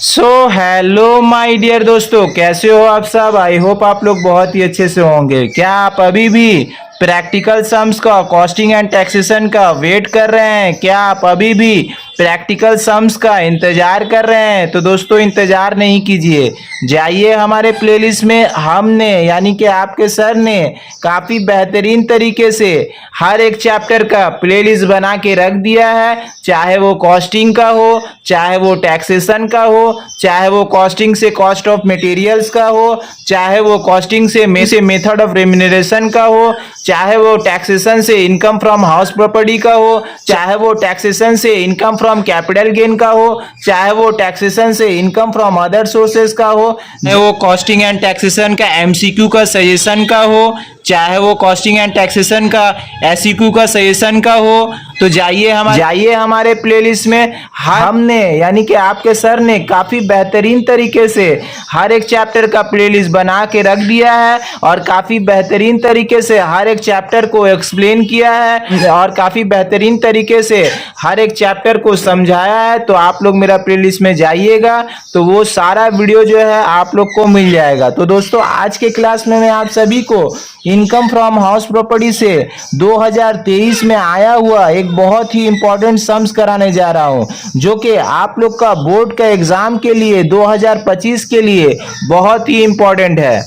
Hello my dear दोस्तों, कैसे हो आप सब। आई होप आप लोग बहुत ही अच्छे से होंगे। क्या आप अभी भी प्रैक्टिकल सम्स का, कॉस्टिंग एंड टैक्सेशन का वेट कर रहे हैं? क्या आप अभी भी प्रैक्टिकल सम्स का इंतजार कर रहे हैं? तो दोस्तों इंतजार नहीं कीजिए, जाइए हमारे प्लेलिस्ट में। हमने यानी कि आपके सर ने काफ़ी बेहतरीन तरीके से हर एक चैप्टर का प्लेलिस्ट बना के रख दिया है। चाहे वो कॉस्टिंग का हो, चाहे वो टैक्सेशन का हो, चाहे वो कॉस्टिंग से कॉस्ट ऑफ मटेरियल्स का हो, चाहे वो कॉस्टिंग से मेथड ऑफ रेम्यूनरेशन का हो, चाहे वो टैक्सेशन से इनकम फ्रॉम हाउस प्रॉपर्टी का हो, चाहे वो टैक्सेशन से इनकम फ्रॉम कैपिटल गेन का हो, चाहे वो टैक्सेशन से इनकम फ्रॉम अदर सोर्सेज का हो, चाहे वो कॉस्टिंग एंड टैक्सेशन का एमसीक्यू का सजेशन का हो, चाहे वो कॉस्टिंग एंड टैक्सेशन का एसईक्यू का सजेशन का हो। तो जाइए हमारे प्लेलिस्ट में। हमने यानी कि आपके सर ने काफ़ी बेहतरीन तरीके से हर एक चैप्टर का प्लेलिस्ट बना के रख दिया है और काफ़ी बेहतरीन तरीके से हर एक चैप्टर को एक्सप्लेन किया है और काफ़ी बेहतरीन तरीके से हर एक चैप्टर को समझाया है। तो आप लोग मेरा प्लेलिस्ट में जाइएगा तो वो सारा वीडियो जो है आप लोग को मिल जाएगा। तो दोस्तों आज के क्लास में मैं आप सभी को इनकम फ्रॉम हाउस प्रॉपर्टी से 2023 में आया हुआ एक बहुत ही इंपॉर्टेंट सम्स कराने जा रहा हूं, जो कि आप लोग का बोर्ड का एग्जाम के लिए 2025 के लिए बहुत ही इंपॉर्टेंट है।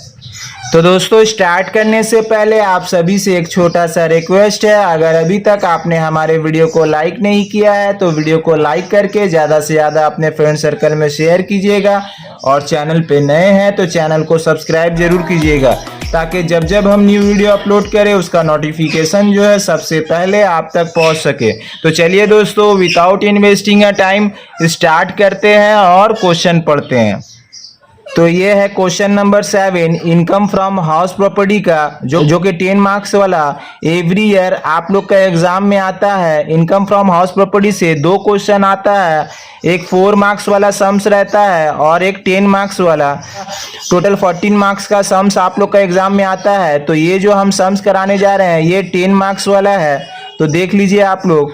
तो दोस्तों स्टार्ट करने से पहले आप सभी से एक छोटा सा रिक्वेस्ट है, अगर अभी तक आपने हमारे वीडियो को लाइक नहीं किया है तो वीडियो को लाइक करके ज़्यादा से ज़्यादा अपने फ्रेंड सर्कल में शेयर कीजिएगा और चैनल पे नए हैं तो चैनल को सब्सक्राइब जरूर कीजिएगा, ताकि जब जब हम न्यू वीडियो अपलोड करें उसका नोटिफिकेशन जो है सबसे पहले आप तक पहुंच सके। तो चलिए दोस्तों without investing a time start करते हैं और क्वेश्चन पढ़ते हैं। तो ये है question number 7 income from house property का, जो कि 10 मार्क्स वाला एवरी ईयर आप लोग का एग्जाम में आता है। इनकम फ्रॉम हाउस प्रॉपर्टी से 2 क्वेश्चन आता है, एक 4 मार्क्स वाला सम्स रहता है और एक 10 मार्क्स वाला। टोटल 14 मार्क्स का सम्स आप लोग का एग्जाम में आता है। तो ये जो हम सम्स कराने जा रहे हैं ये 10 मार्क्स वाला है। तो देख लीजिए आप लोग।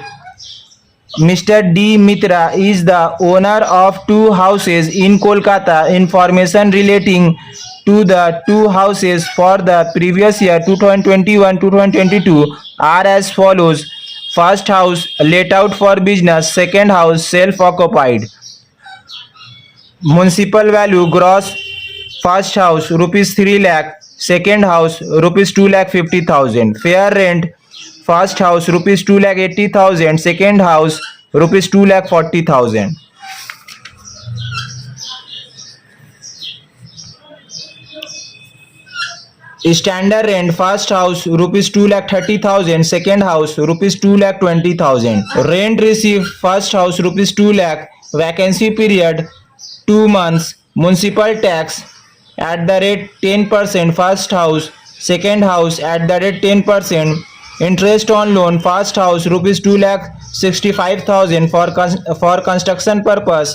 Mr. D. Mitra is the owner of 2 houses in Kolkata. Information relating to the 2 houses for the previous year 2021-2022 are as follows. First house let out for business, second house self-occupied. Municipal value gross first house rupees 3 lakh, second house rupees 2,50,000. Fair rent first house rupees 2,80,000, second house rupees 2,40,000. Standard rent first house rupees 2,30,000, second house rupees 2,20,000. Rent received first house rupees 2 lakh, vacancy period 2 months. Municipal tax at the rate 10%, first house, second house at the rate 10%. Interest on loan first house rupees 2,65,000 for construction purpose,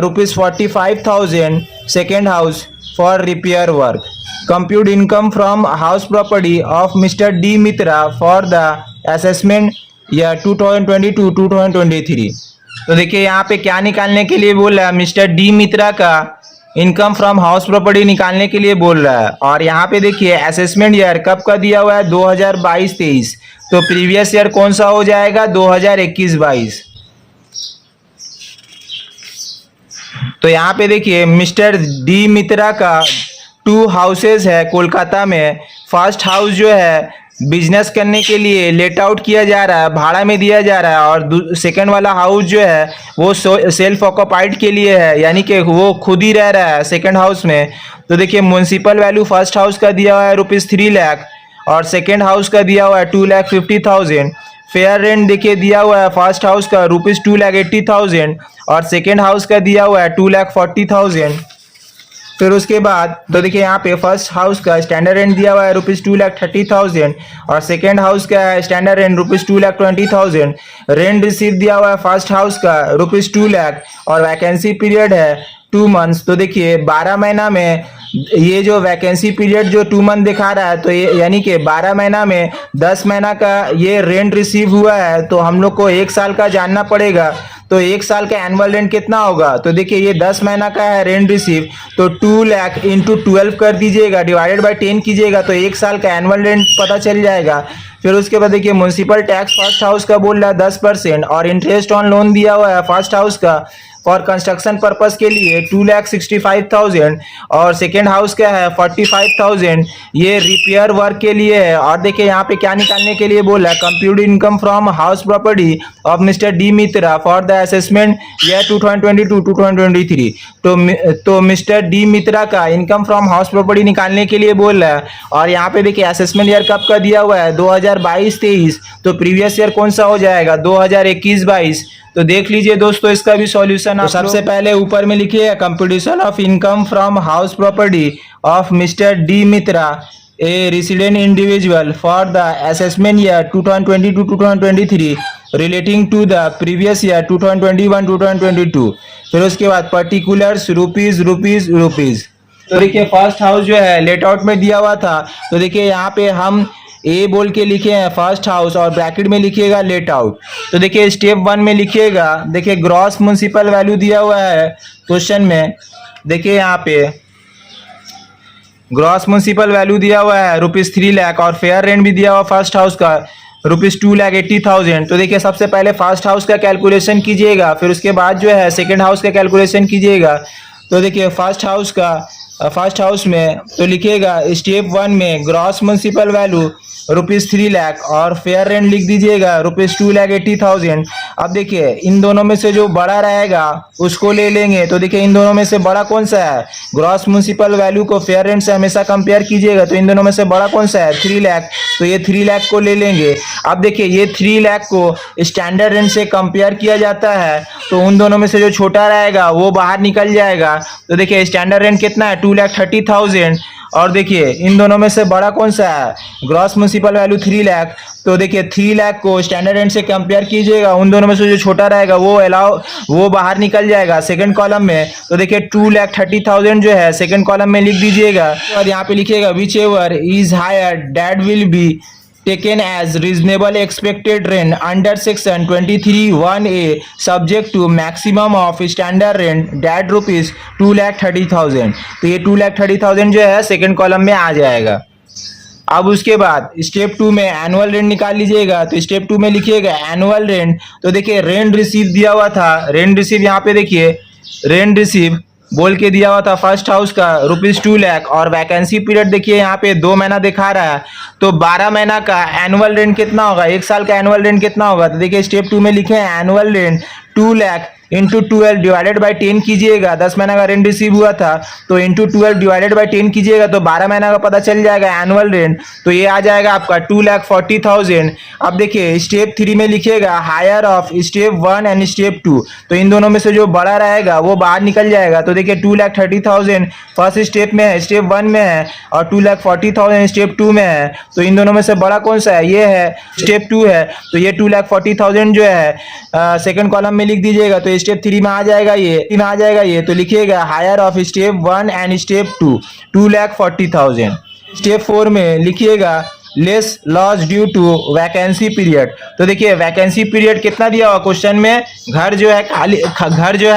rupees 45,000 second house for repair work. Compute income from house property of Mr. D. Mitra for the assessment year 2022-2023. तो देखिए यहाँ पे क्या निकालने के लिए बोल रहा है, मिस्टर डी मित्रा का इनकम फ्रॉम हाउस प्रॉपर्टी निकालने के लिए बोल रहा है। और यहाँ पे देखिए असेसमेंट ईयर कब का दिया हुआ है, 2022-23। तो प्रीवियस ईयर कौन सा हो जाएगा, 2021-22। तो यहाँ पे देखिए मिस्टर डी मित्रा का 2 हाउसेस है कोलकाता में। फर्स्ट हाउस जो है बिजनेस करने के लिए लेट आउट किया जा रहा है, भाड़ा में दिया जा रहा है, और सेकंड वाला हाउस जो है वो सेल्फ ऑक्यूपाइड के लिए है, यानी कि वो खुद ही रह रहा है सेकंड हाउस में। तो देखिए म्युनिसिपल वैल्यू फर्स्ट हाउस का दिया हुआ है रुपीज़ 3 लाख और सेकंड हाउस का दिया हुआ है 2,50,000। फेयर रेंट देखिए दिया हुआ है फर्स्ट हाउस का रुपीज़ 2,80,000 और सेकेंड हाउस का दिया हुआ है 2,40,000। फिर उसके बाद तो देखिए यहाँ पे फर्स्ट हाउस का स्टैंडर्ड रेंट दिया हुआ है रुपीज़ 2,30,000 और सेकेंड हाउस का standard rent rupees 2,20,000। Rent receive दिया हुआ है फर्स्ट हाउस का रुपीज़ 2 लाख और वैकेंसी पीरियड है 2 मंथ्स। तो देखिए 12 महीना में ये जो वैकेंसी पीरियड जो 2 मंथ दिखा रहा है, तो ये यानी कि 12 महीना में 10 महीना का ये रेंट रिसीव हुआ है। तो हम लोग को 1 साल का जानना पड़ेगा। तो एक साल का एनुअल रेंट कितना होगा? तो देखिए ये 10 महीना का है रेंट रिसीव, तो 2 लाख इंटू 12 कर दीजिएगा, डिवाइडेड बाय 10 कीजिएगा, तो एक साल का एनुअल रेंट पता चल जाएगा। फिर उसके बाद देखिए म्युनिसिपल टैक्स फर्स्ट हाउस का बोल रहा है 10% और इंटरेस्ट ऑन लोन दिया हुआ है फर्स्ट हाउस का फॉर कंस्ट्रक्शन पर्पस के लिए 2,65,000 और सेकेंड हाउस क्या है 45,000, ये रिपेयर वर्क के लिए है। और देखिए यहाँ पे क्या निकालने के लिए बोला है, compute income from house property of mister D Mitra for the assessment year 2022-2023। तो मिस्टर डी मित्रा का इनकम फ्रॉम हाउस प्रॉपर्टी निकालने के लिए बोल रहा है। और यहाँ पे देखिए असेसमेंट ईयर कब का दिया हुआ है 2022-23, तो प्रीवियस ईयर कौन सा हो जाएगा 2021-22। तो देख लीजिए दोस्तों इसका भी सॉल्यूशन। तो सबसे पहले ऊपर में लिखिए computation of income from house property of mister D Mitra a resident individual for the assessment year 2022-2023 relating to the previous year 2021-2022। फिर उसके बाद पर्टिकुलर्स रुपीज। तो देखिए फर्स्ट हाउस जो है लेट आउट में दिया हुआ था, तो देखिए यहाँ पे हम ए बोल के लिखे हैं फर्स्ट हाउस और ब्रैकेट में लिखिएगा लेट आउट। तो देखिए स्टेप 1 में लिखिएगा, देखिए ग्रॉस म्युनिसिपल वैल्यू दिया हुआ है क्वेश्चन में, देखिए यहाँ पे ग्रॉस म्युनिसिपल वैल्यू दिया हुआ है ₹3 लाख और फेयर रेंट भी दिया हुआ फर्स्ट हाउस का ₹2,80,000। तो देखिए सबसे पहले फर्स्ट हाउस का कैलकुलेशन कीजिएगा, फिर उसके बाद जो है सेकेंड हाउस का कैलकुलेशन कीजिएगा। तो देखिए फर्स्ट हाउस में तो लिखिएगा स्टेप 1 में ग्रॉस म्युनिसिपल वैल्यू ₹3 लाख और फेयर रेंट लिख दीजिएगा ₹2,80,000। अब देखिए इन दोनों में से जो बड़ा रहेगा उसको ले लेंगे। तो देखिए इन दोनों में से बड़ा कौन सा है, ग्रॉस म्युनिसिपल वैल्यू को फेयर रेंट से हमेशा कंपेयर कीजिएगा, तो इन दोनों में से बड़ा कौन सा है 3 लाख, तो ये 3 लाख को ले लेंगे। अब देखिए ये 3 लाख को स्टैंडर्ड रेंट से कंपेयर किया जाता है, तो उन दोनों में से जो छोटा रहेगा वो बाहर निकल जाएगा। तो देखिए स्टैंडर्ड रेंट कितना है 2,30,000 और देखिए इन दोनों में से बड़ा कौन सा है ग्रॉस म्युनिसिपल वैल्यू 3 लाख, तो देखिए 3 लाख को स्टैंडर्ड रेंट से कंपेयर कीजिएगा, उन दोनों में से जो छोटा रहेगा वो बाहर निकल जाएगा सेकंड कॉलम में। तो देखिए 2,30,000 जो है सेकंड कॉलम में लिख दीजिएगा और यहाँ पे लिखिएगा whichever is higher that will be taken as reasonable expected rent under section 23(1)(a) subject to maximum of standard rent that ₹2,30,000। तो ये 2,30,000 जो है सेकंड कॉलम में आ जाएगा। अब उसके बाद स्टेप 2 में एनुअल रेंट निकाल लीजिएगा, तो स्टेप 2 में लिखिएगा एनुअल रेंट। तो देखिए रेंट रिसीव दिया हुआ था, रेंट रिसीव यहाँ पे देखिए रेंट रिसीव बोल के दिया हुआ था फर्स्ट हाउस का ₹2 लाख और वैकेंसी पीरियड देखिए यहाँ पे 2 महीना दिखा रहा है, तो 12 महीना का एनुअल रेंट कितना होगा, एक साल का एनुअल रेंट कितना होगा। तो देखिए स्टेप 2 में लिखे हैं annual rent 2 lakh into 12 divided by 10 कीजिएगा, 10 महीना का रेंट रिसीव हुआ था तो इंटू 12 डिवाइडेड बाई 10 कीजिएगा, तो 12 महीना का पता चल जाएगा एनुअल रेंट, तो ये आ जाएगा आपका 2,40,000। अब देखिए स्टेप 3 में लिखिएगा higher of step 1 and step 2, तो इन दोनों में से जो बड़ा रहेगा वो बाहर निकल जाएगा। तो देखिए 2,30,000 फर्स्ट स्टेप में है, स्टेप 1 में है और 2,40,000 स्टेप 2 में है, तो इन दोनों में से बड़ा कौन सा है, ये है स्टेप 2 है, तो ये 2,40,000 जो है सेकंड कॉलम में लिख दीजिएगा। तो स्टेप 3 में आ जाएगा ये, तो लिखिएगा higher of step 1 and step 2 2,40,000। Step 4 में लिखिएगा less loss due to vacancy period. तो देखिए वैकेंसी पीरियड कितना दिया हुआ क्वेश्चन में, घर जो है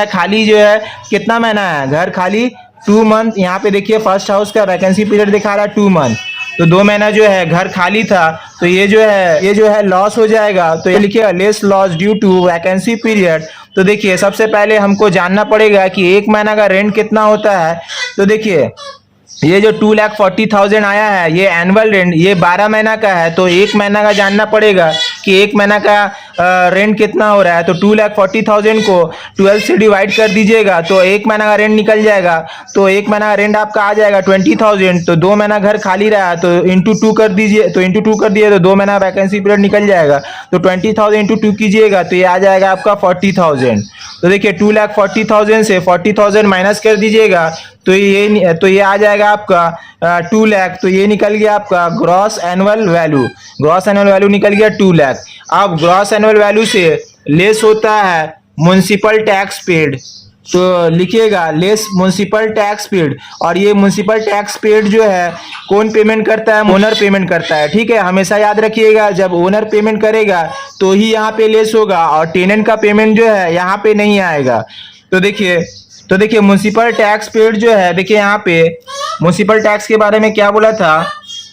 खाली जो है कितना महीना है, घर खाली 2 मंथ। यहाँ पे देखिए फर्स्ट हाउस का वैकेंसी पीरियड दिखा रहा है 2 मंथ, तो 2 महीना जो है घर खाली था, तो ये जो है लॉस हो जाएगा। तो ये लिखिएगा less loss due to vacancy period. तो देखिए सबसे पहले हमको जानना पड़ेगा कि 1 महीना का रेंट कितना होता है। तो देखिए ये जो 2,40,000 आया है ये एनुअल रेंट, ये 12 महीना का है, तो 1 महीना का जानना पड़ेगा कि 1 महीना का रेंट कितना हो रहा है। तो 2,40,000 को 12 से डिवाइड कर दीजिएगा, तो 1 महीना का रेंट निकल जाएगा। तो 1 महीना का रेंट आपका आ जाएगा 20,000, तो 2 महीना घर खाली रहा तो इंटू 2 कर दीजिए, तो इंटू 2 कर दिए तो 2 महीना वैकेंसी पीरियड निकल जाएगा। तो 20,000 इंटू 2 कीजिएगा तो ये आ जाएगा आपका 40,000। तो देखिए 2,40,000 से 40,000 माइनस कर दीजिएगा, तो ये आ जाएगा आपका 2 लाख। तो ये निकल गया आपका ग्रॉस एनुअल वैल्यू निकल गया 2 लाख। अब ग्रॉस एनुअल वैल्यू से लेस होता है म्युनिसिपल टैक्स पेड, तो लिखिएगा लेस म्युनिसिपल टैक्स पेड। और ये म्युनिसिपल टैक्स पेड जो है कौन पेमेंट करता है? ओनर पेमेंट करता है। ठीक है, हमेशा याद रखिएगा जब ओनर पेमेंट करेगा तो ही यहाँ पे लेस होगा और टेनेंट का पेमेंट जो है यहाँ पे नहीं आएगा। तो देखिए म्युनिसिपल टैक्स पेड जो है, देखिए यहाँ पे म्युनिसिपल टैक्स के बारे में क्या बोला था?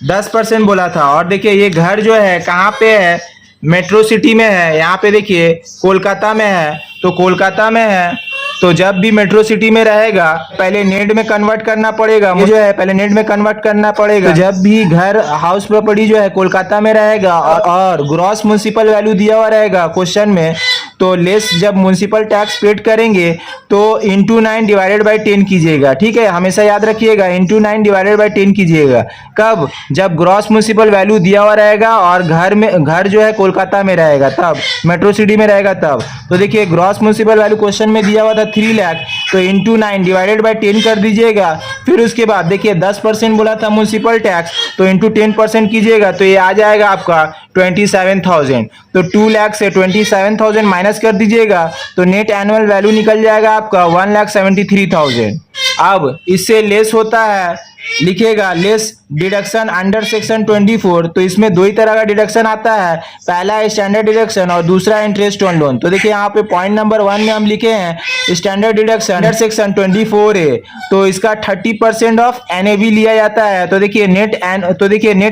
10% बोला था। और देखिए ये घर जो है कहाँ पे है? मेट्रो सिटी में है। यहाँ पे देखिए कोलकाता में है, तो कोलकाता में है तो जब भी मेट्रो सिटी में रहेगा पहले नेट में कन्वर्ट करना पड़ेगा। ये जो है पहले नेट में कन्वर्ट करना पड़ेगा। तो जब भी घर हाउस प्रॉपर्टी जो है कोलकाता में रहेगा और ग्रॉस म्युनिसिपल वैल्यू दिया हुआ रहेगा क्वेश्चन में, तो लेस जब म्युनिसिपल टैक्स पेड करेंगे तो इंटू 9 डिवाइडेड बाई 10 कीजिएगा। ठीक है, हमेशा याद रखिएगा इंटू 9 डिवाइडेड बाई 10 कीजिएगा। कब? जब ग्रॉस म्युनिसिपल वैल्यू दिया हुआ रहेगा और घर जो है कोलकाता में रहेगा, तब मेट्रो सिटी में रहेगा तब। तो देखिए ग्रॉस म्युनिसिपल वैल्यू क्वेश्चन में दिया हुआ था 3 लाख, तो इंटू 9 डिवाइडेड बाई 10 कर दीजिएगा। फिर उसके बाद देखिए 10% बोला था म्युनिसिपल टैक्स, तो इंटू 10% कीजिएगा तो ये आ जाएगा आपका 27,000। तो 2 लाख से 27,000 माइनस कर दीजिएगा तो नेट एनुअल वैल्यू निकल जाएगा आपका 1,73,000। अब इससे लेस होता है, लिखिएगा लेस डिडक्शन अंडर सेक्शन 24। तो इसमें दो ही तरह का डिडक्शन आता है, पहला स्टैंडर्ड डिडक्शन और दूसरा इंटरेस्ट ऑन लोन। तो देखिए यहाँ पे पॉइंट नंबर 1 में हम लिखे हैं स्टैंडर्ड डिडक्शन अंडर सेक्शन 24 है, तो इसका 30% ऑफ एनएवी लिया जाता है। तो देखिए नेट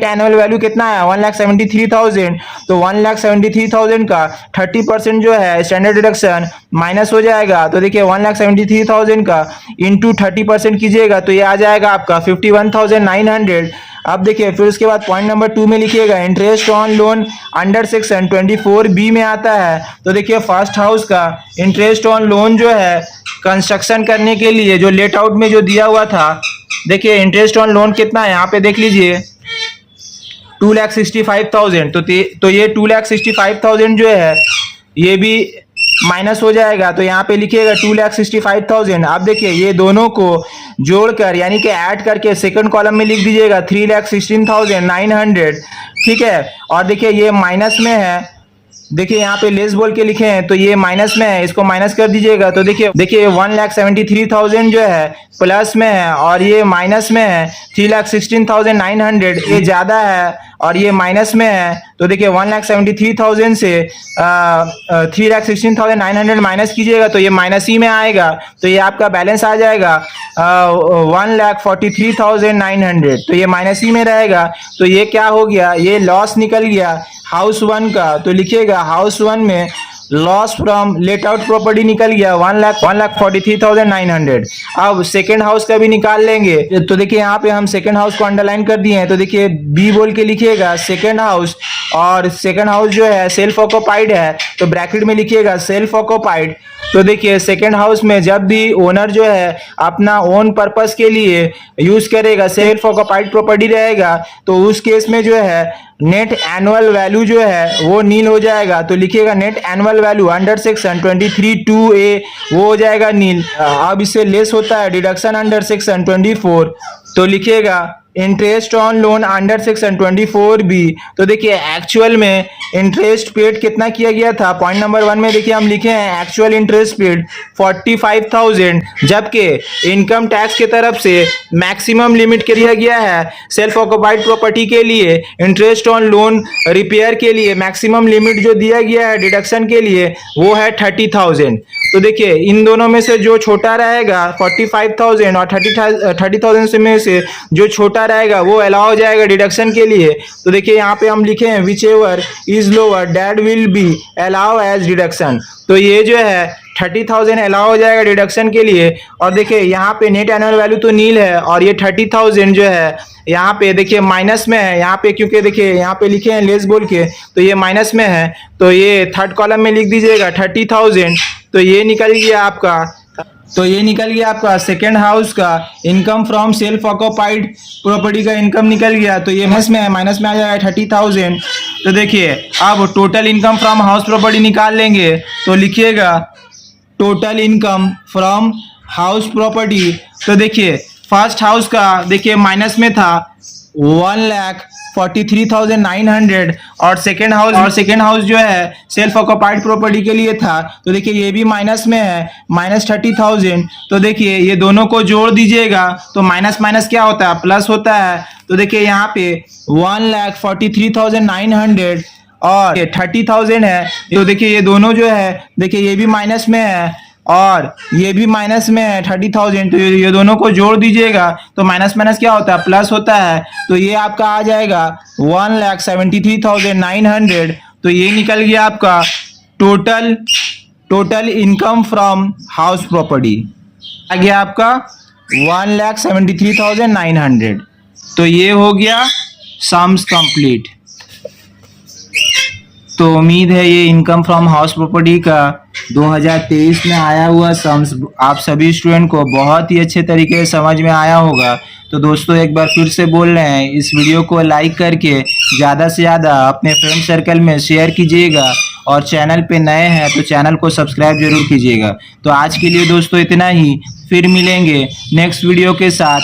एनुअल वैल्यू कितना है? 1,73,000। तो 1,73,000 का 30% जो है स्टैंडर्ड डिडक्शन माइनस हो जाएगा। तो देखिए 1,73,000 का इंटू 30% कीजिएगा तो ये आ जाएगा आपका 51,900। अब देखिए फिर उसके बाद पॉइंट नंबर 2 में लिखिएगा interest on loan under section 24B में आता है। तो देखिए फर्स्ट हाउस का इंटरेस्ट ऑन लोन जो है कंस्ट्रक्शन करने के लिए जो लेट आउट में जो दिया हुआ था, देखिए इंटरेस्ट ऑन लोन कितना है यहाँ पे देख लीजिए 2,65,000। तो ये 2,65,000 जो है ये भी माइनस हो जाएगा। तो यहाँ पे लिखिएगा 2,65,000। अब देखिए ये दोनों को जोड़कर यानी कि ऐड करके सेकंड कॉलम में लिख दीजिएगा 3,16,900। ठीक है, और देखिए ये माइनस में है, देखिए यहाँ पे लेस बोल के लिखे हैं तो ये माइनस में है, इसको माइनस कर दीजिएगा। तो देखिए 1,73,000 जो है प्लस में है और ये माइनस में है 3,16,900। ये ज़्यादा है और ये माइनस में है। तो देखिए 1,73,000 से 3,16,900 माइनस कीजिएगा तो ये माइनस ही में आएगा। तो ये आपका बैलेंस आ जाएगा 1,43,900। तो ये माइनस ही में रहेगा। तो ये क्या हो गया? ये लॉस निकल गया हाउस 1 का। तो लिखिएगा हाउस 1 में loss from let out property निकल गया 1,43,900। अब सेकेंड हाउस का भी निकाल लेंगे। तो देखिए यहाँ पे हम सेकेंड हाउस को अंडरलाइन कर दिए हैं। तो देखिए बी बोल के लिखिएगा सेकेंड हाउस, और सेकेंड हाउस जो है सेल्फ ऑक्युपाइड है तो ब्रैकेट में लिखिएगा सेल्फ ऑक्युपाइड। तो देखिए सेकेंड हाउस में जब भी ओनर जो है अपना ओन पर्पस के लिए यूज करेगा, सेल्फ ऑक्युपाइड प्रॉपर्टी रहेगा, तो उस केस में जो है नेट एनुअल वैल्यू जो है वो नील हो जाएगा। तो लिखिएगा net annual value under section 23(2)(a वो हो जाएगा नील। अब इससे लेस होता है डिडक्शन अंडर सेक्शन 24। तो लिखिएगा interest on loan under section 24B। तो देखिए एक्चुअल में इंटरेस्ट पेड कितना किया गया था? पॉइंट नंबर 1 में देखिए हम लिखे हैं एक्चुअल इंटरेस्ट पेड 45,000, जबकि इनकम टैक्स की तरफ से मैक्सिमम लिमिट दिया गया है सेल्फ ऑक्युपाइड प्रॉपर्टी के लिए। इंटरेस्ट ऑन लोन रिपेयर के लिए मैक्सिमम लिमिट जो दिया गया है डिडक्शन के लिए वो है 30,000। तो देखिए इन दोनों में से जो छोटा रहेगा 45,000 और 30,000 से में से जो छोटा रहेगा वो अलाउ हो जाएगा डिडक्शन के लिए। तो देखिए यहाँ पे हम लिखे हैं whichever is lower that will be allow as deduction. तो ये जो है 30,000 अलाउ हो जाएगा डिडक्शन के लिए। और देखिए यहाँ पे नेट एनुअल वैल्यू तो नील है और ये 30,000 जो है यहाँ पे देखिए माइनस में है यहाँ पे, क्योंकि देखिए यहाँ पे लिखे हैं लेस बोल के तो ये माइनस में है। तो ये थर्ड कॉलम में लिख दीजिएगा 30,000। तो ये निकल गया आपका सेकेंड हाउस का income from self occupied property का इनकम निकल गया। तो ये माइनस में आ जाएगा 30,000। तो देखिए अब total income from house property निकाल लेंगे। तो लिखिएगा total income from house property. तो देखिए फर्स्ट हाउस का देखिए माइनस में था 1,43,900 और सेकेंड हाउस जो है सेल्फ ऑक्यूपाइड प्रॉपर्टी के लिए था। तो देखिए ये भी माइनस में है, -30,000। तो देखिए ये दोनों को जोड़ दीजिएगा तो माइनस माइनस क्या होता है, प्लस होता है। तो देखिए यहाँ पे 1,43,900 और 30,000 है। तो देखिए ये दोनों जो है, देखिए ये भी माइनस में है और ये भी माइनस में है 30,000। तो ये दोनों को जोड़ दीजिएगा तो माइनस माइनस क्या होता है, प्लस होता है। तो ये आपका आ जाएगा 1,73,900। तो ये निकल गया आपका total income from house property, आ गया आपका 1,73,900। तो ये हो गया सम्स कंप्लीट। तो उम्मीद है ये इनकम फ्रॉम हाउस प्रॉपर्टी का 2023 में आया हुआ सम्स आप सभी स्टूडेंट को बहुत ही अच्छे तरीके से समझ में आया होगा। तो दोस्तों एक बार फिर से बोल रहे हैं, इस वीडियो को लाइक करके ज़्यादा से ज़्यादा अपने फ्रेंड सर्कल में शेयर कीजिएगा और चैनल पे नए हैं तो चैनल को सब्सक्राइब जरूर कीजिएगा। तो आज के लिए दोस्तों इतना ही, फिर मिलेंगे नेक्स्ट वीडियो के साथ।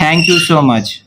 Thank you so much.